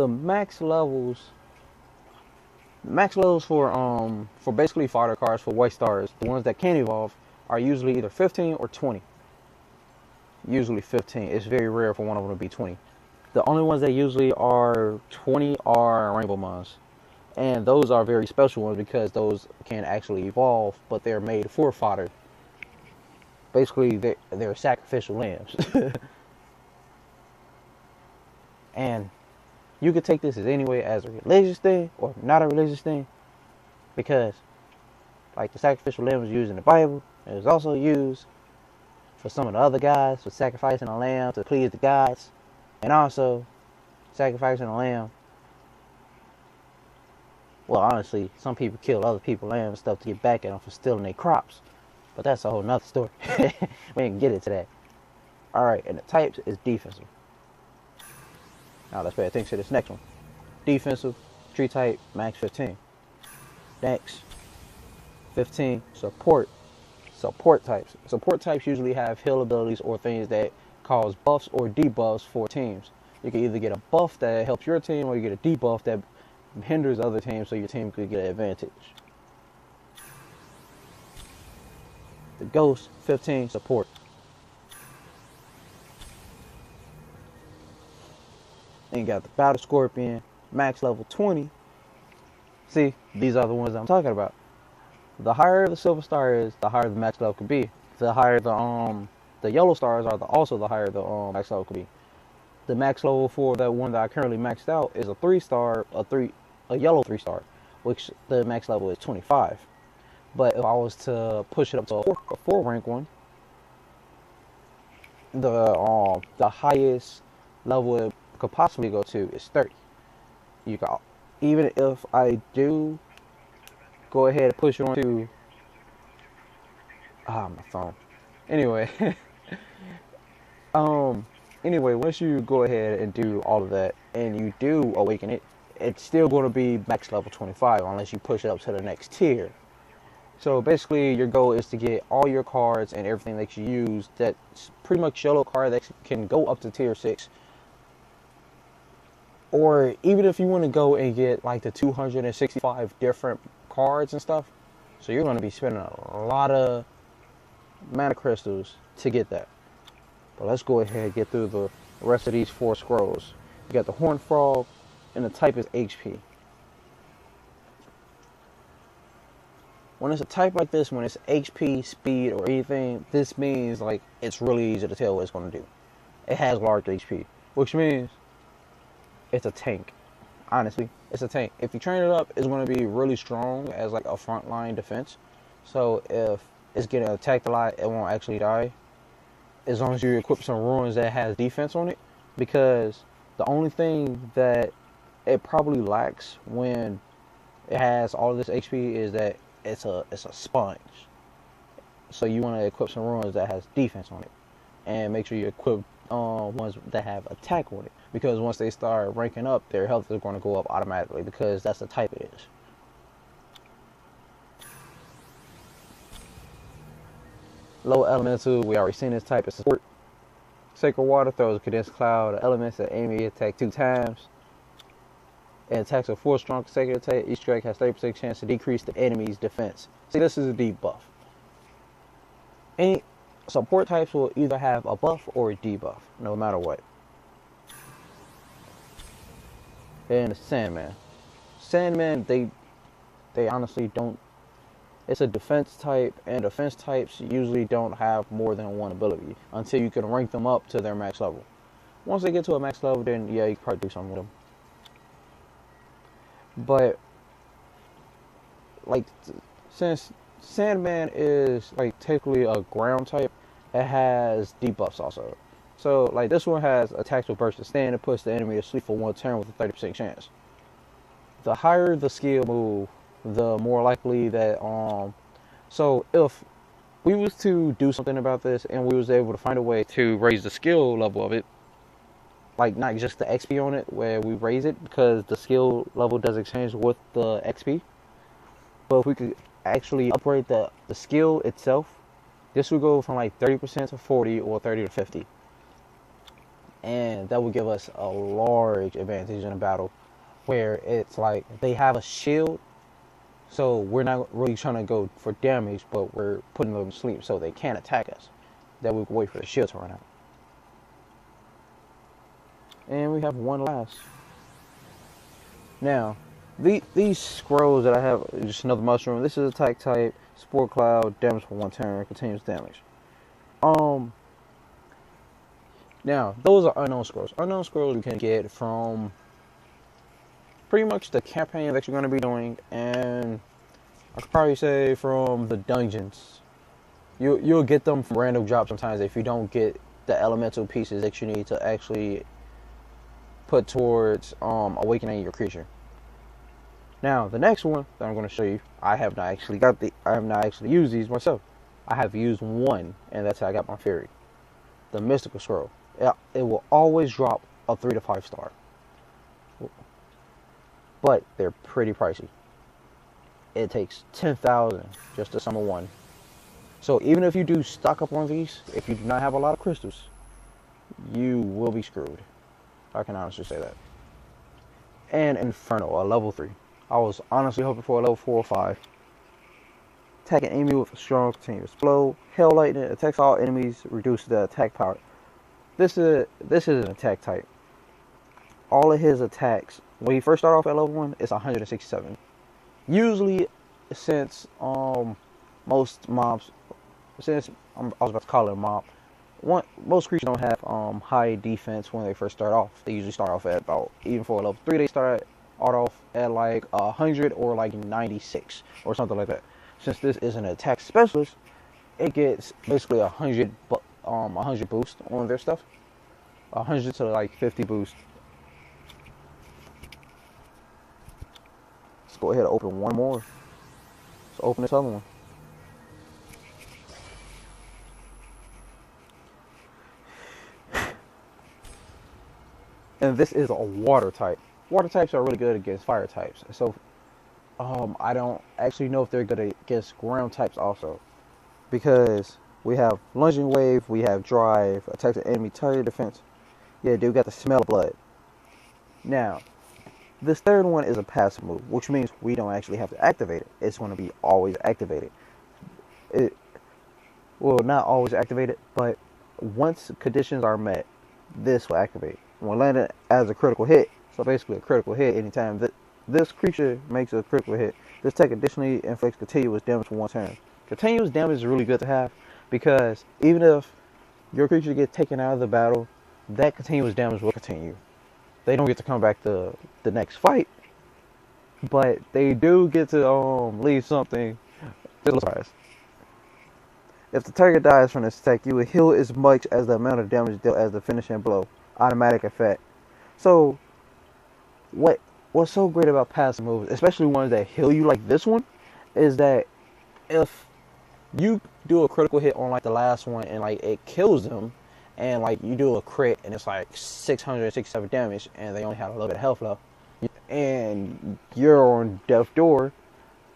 the max levels for basically fighter cards for white stars, the ones that can evolve, are usually either 15 or 20. Usually 15. It's very rare for one of them to be 20. The only ones that usually are 20 are Rainbow Mons. And those are very special ones because those can actually evolve, but they're made for fodder. Basically, they're sacrificial lambs. And you could take this as any way, as a religious thing or not a religious thing, because like the sacrificial lamb was used in the Bible, it was also used for some of the other gods, for sacrificing a lamb to please the gods, and also sacrificing a lamb. Well, honestly, some people kill other people's lambs and stuff to get back at them for stealing their crops, but that's a whole nother story. We ain't get into that. Alright, and the types is defensive. Now let's pay attention to this next one. Defensive, tree type, max 15. Next, 15, support. Support types. Support types usually have heal abilities or things that cause buffs or debuffs for teams. You can either get a buff that helps your team, or you get a debuff that hinders other teams so your team could get an advantage. The Ghost, 15, support. Then you got the Battle Scorpion, max level 20. See, these are the ones I'm talking about. The higher the Silver Star is, the higher the max level could be. The higher the Yellow Stars are, also the higher the max level could be. The max level for that one that I currently maxed out is a 3-star, a yellow 3-star, which the max level is 25. But if I was to push it up to a 4 rank one, the highest level it could possibly go to is 30. You got, even if I do go ahead and push it on to my phone. Anyway, anyway, once you go ahead and do all of that and you do awaken it, it's still going to be max level 25 unless you push it up to the next tier. So basically, your goal is to get all your cards and everything that you use that's pretty much yellow card that can go up to tier 6. Or even if you want to go and get like the 265 different cards and stuff, so you're going to be spending a lot of mana crystals to get that. But let's go ahead and get through the rest of these 4 scrolls. You got the Horned Frog, and the type is HP. When it's a type like this, when it's HP, speed, or anything, this means like it's really easy to tell what it's going to do. It has large HP, which means it's a tank. Honestly, it's a tank. If you train it up, it's going to be really strong as like a frontline defense. So if it's getting attacked a lot, it won't actually die, as long as you equip some ruins that has defense on it. Because the only thing that it probably lacks when it has all of this HP is that it's a sponge. So you want to equip some ruins that has defense on it, and make sure you equip ones that have attack on it, because once they start ranking up, their health is going to go up automatically, because that's the type it is. Low elemental, we already seen this type of support. Sacred Water throws a condensed cloud of elements that enemy attack 2 times. And attacks a 4 strong consecutive attack. Each strike has 30% chance to decrease the enemy's defense. See, this is a debuff. Any support types will either have a buff or a debuff, no matter what. And the Sandman. Sandman, they honestly don't. It's a defense type, and defense types usually don't have more than 1 ability until you can rank them up to their max level. Once they get to a max level, then yeah, you can probably do something with them. But like, since Sandman is like technically a ground type, it has debuffs also. So like, this one has attacks with burst to stand and puts the enemy to sleep for 1 turn with a 30% chance. The higher the skill move, the more likely that so if we was to do something about this and we was able to find a way to raise the skill level of it, like not just the XP on it, where we raise it, because the skill level does exchange with the XP. But if we could actually upgrade the skill itself, this would go from like 30% to 40 or 30 to 50. and that will give us a large advantage in a battle where it's like they have a shield, so we're not really trying to go for damage, but we're putting them to sleep so they can't attack us. That we can wait for the shield to run out. And we have one last. Now, these scrolls that I have, just another mushroom. This is attack type, Spore Cloud, damage for 1 turn, continuous damage. Now, those are unknown scrolls. Unknown scrolls you can get from pretty much the campaign that you're going to be doing, and I could probably say from the dungeons. You'll get them from random drops sometimes if you don't get the elemental pieces that you need to actually put towards awakening your creature. Now, the next one that I'm going to show you, I have not actually used these myself. I have used one, and that's how I got my fairy. The mystical scroll. It will always drop a 3 to 5 star. But they're pretty pricey. It takes 10,000 just to summon one. So even if you do stock up on these, if you do not have a lot of crystals, you will be screwed. I can honestly say that. And Inferno, a level 3. I was honestly hoping for a level 4 or 5. Attack an enemy with a strong continuous blow. Hail Lightning attacks all enemies, reduces the attack power. This is an attack type. All of his attacks, when you first start off at level 1, it's 167. Usually, since most mobs, since I was about to call it a mob, most creatures don't have high defense when they first start off. They usually start off at about, even for a level 3, they start off at like 100 or like 96 or something like that. Since this is an attack specialist, it gets basically 100 boost on their stuff, 100 to like 50 boost. Let's go ahead and open one more. Let's open this other one. And this is a water type. Water types are really good against fire types. So I don't actually know if they're good against ground types also, because we have lunging wave, we have drive, attack the enemy, target defense. Yeah, dude, got the smell of blood. Now, this third one is a passive move, which means we don't actually have to activate it. It's going to be always activated. Well, not always activated, but once conditions are met, this will activate. When landed as a critical hit, so basically a critical hit anytime that this creature makes a critical hit, this tech additionally inflicts continuous damage for 1 turn. Continuous damage is really good to have, because even if your creature gets taken out of the battle, that continuous damage will continue. They don't get to come back the next fight, but they do get to leave something to the surprise. If the target dies from this attack, you will heal as much as the amount of damage dealt as the finishing blow. Automatic effect. So what's so great about passive moves, especially ones that heal you like this one, is that if you do a critical hit on like the last one and like it kills them, and like you do a crit and it's like 667 damage and they only have a little bit of health left, and you're on death's door,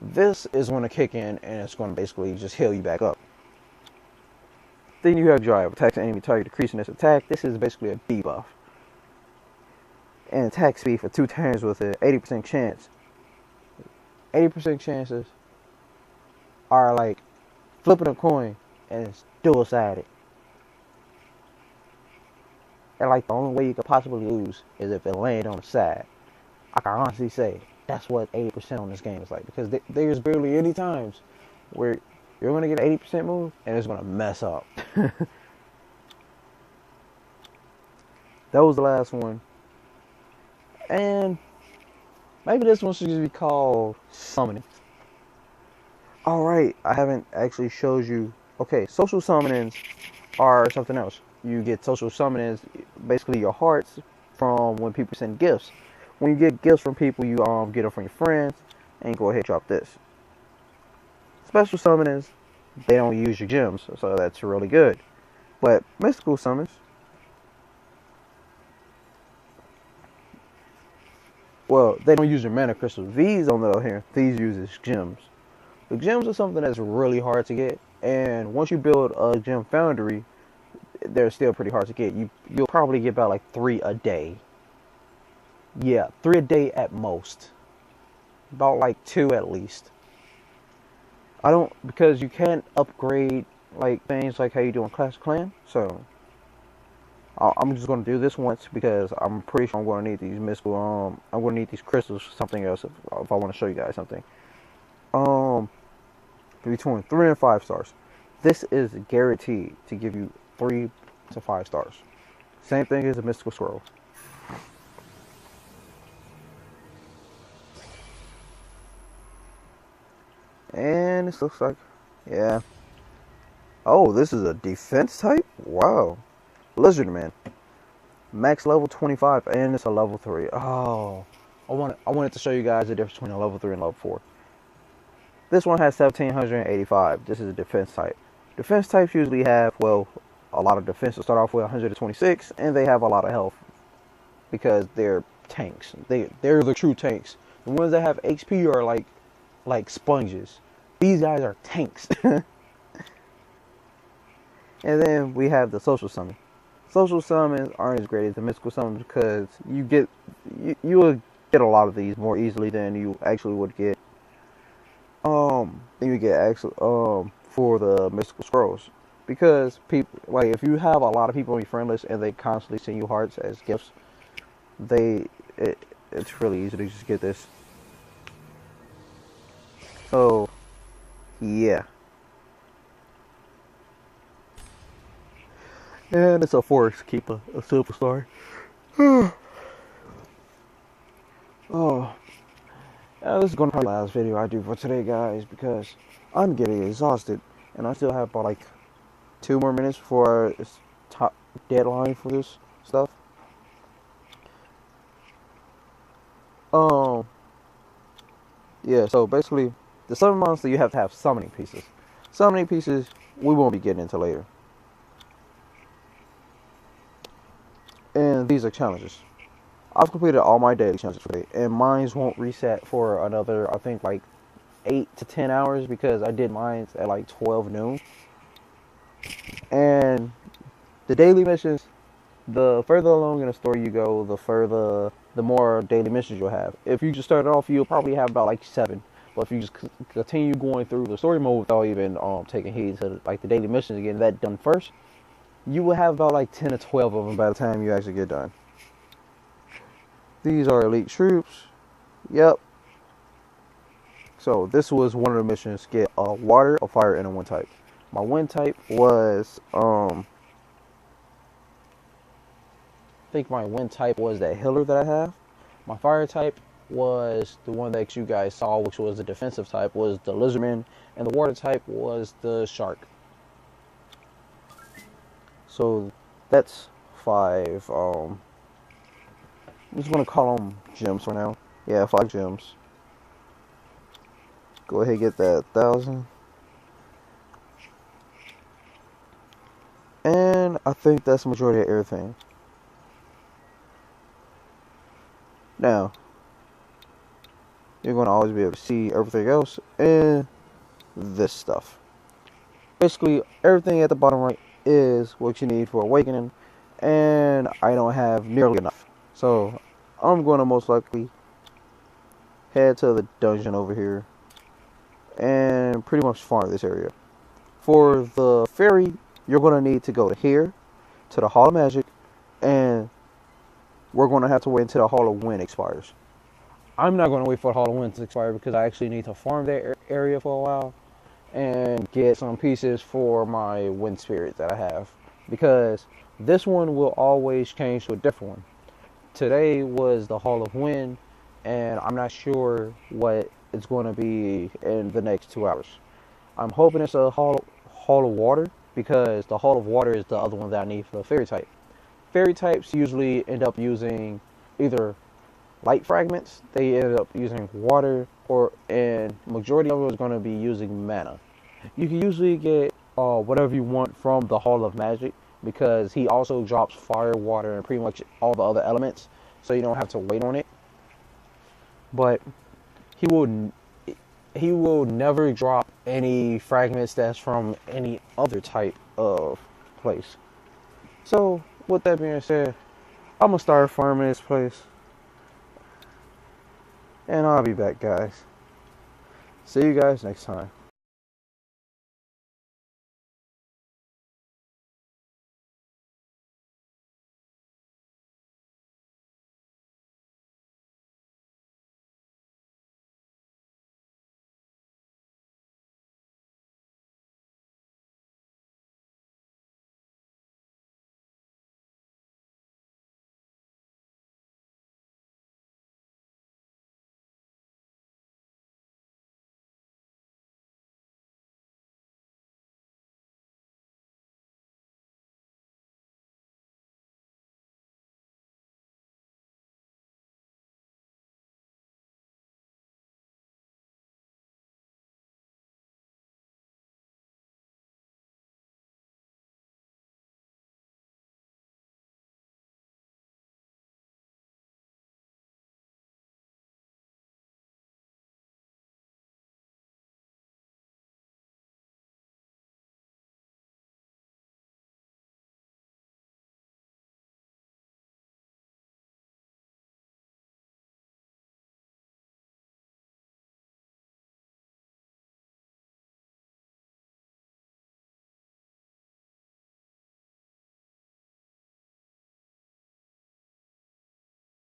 this is going to kick in and it's going to basically just heal you back up. Then you have drive, attacks an enemy target, decreasing its attack. This is basically a debuff. And attack speed for 2 turns with an 80% chance. 80% chances are like flipping a coin and it's dual-sided. And like the only way you could possibly lose is if it landed on the side. I can honestly say that's what 80% on this game is like, because there's barely any times where you're going to get an 80% move and it's going to mess up. That was the last one. And maybe this one should just be called summoning. Alright, I haven't actually showed you. Okay, social summonings are something else. You get social summonings, basically your hearts, from when people send gifts. When you get gifts from people, you get them from your friends, and go ahead and drop this. Special summonings, they don't use your gems, so that's really good. But mystical summons, well, they don't use your mana crystals. These, on the other hand, these uses gems. The gems are something that's really hard to get, and once you build a gem foundry, they're still pretty hard to get. You'll probably get about like 3 a day. Yeah, 3 a day at most. About like 2 at least. I don't, because you can't upgrade like things like how you do in Clash of Clans. So I'm just gonna do this once because I'm pretty sure I'm gonna need these mystical. I'm gonna need these crystals for something else if I want to show you guys something. Between 3 and 5 stars. This is guaranteed to give you 3 to 5 stars. Same thing as a mystical scroll. And this looks like, yeah. Oh, this is a defense type? Wow. Lizardman. Max level 25 and it's a level 3. Oh. I wanted to show you guys the difference between a level 3 and level 4. This one has 1785. This is a defense type. Defense types usually have, well, a lot of defense to start off with 126, and they have a lot of health because they're tanks. They're the true tanks. The ones that have HP are like sponges. These guys are tanks. And then we have the social summon. Social summons aren't as great as the mystical summons because you will get a lot of these more easily than you actually would get. Then you get actually for the mystical scrolls, because people, like, if you have a lot of people on your friend list and they constantly send you hearts as gifts, it's really easy to just get this. So yeah, and it's a force keeper, a superstar. Oh. This is going to be the last video I do for today, guys, because I'm getting exhausted, and I still have about like 2 more minutes before it's top deadline for this stuff. Yeah, so basically, the summon monster, you have to have summoning pieces. Summoning pieces, we won't be getting into later. And these are challenges. I've completed all my daily challenges for today, and mines won't reset for another, I think, like 8 to 10 hours because I did mines at like 12 noon. And the daily missions, the further along in the story you go, the more daily missions you'll have. If you just start off, you'll probably have about like 7. But if you just continue going through the story mode without even taking heed to like the daily missions and getting that done first, you will have about like 10 to 12 of them by the time you actually get done. These are elite troops. Yep. So this was one of the missions. Get a water, a fire, and a wind type. My wind type was I think my wind type was that healer that I have. My fire type was the one that you guys saw, which was the defensive type, was the lizardman, and the water type was the shark. So that's 5. I'm just going to call them gems for now. Yeah, 5 gems. Go ahead and get that 1,000. And I think that's the majority of everything. Now, you're going to always be able to see everything else and this stuff. Basically, everything at the bottom right is what you need for awakening. And I don't have nearly enough. So, I'm going to most likely head to the dungeon over here and pretty much farm this area. For the fairy, you're going to need to go to here, to the Hall of Magic, and we're going to have to wait until the Hall of Wind expires. I'm not going to wait for the Hall of Wind to expire because I actually need to farm that area for a while and get some pieces for my Wind Spirit that I have. Because this one will always change to a different one. Today was the Hall of Wind, and I'm not sure what it's going to be in the next 2 hours. I'm hoping it's a Hall of Water, because the Hall of Water is the other one that I need for the fairy type. Fairy types usually end up using either light fragments, they end up using water, and majority of it is going to be using mana. You can usually get whatever you want from the Hall of Magic, because he also drops fire, water, and pretty much all the other elements, so you don't have to wait on it. But he will never drop any fragments that's from any other type of place. So, with that being said, I'm gonna start farming this place. And I'll be back, guys. See you guys next time.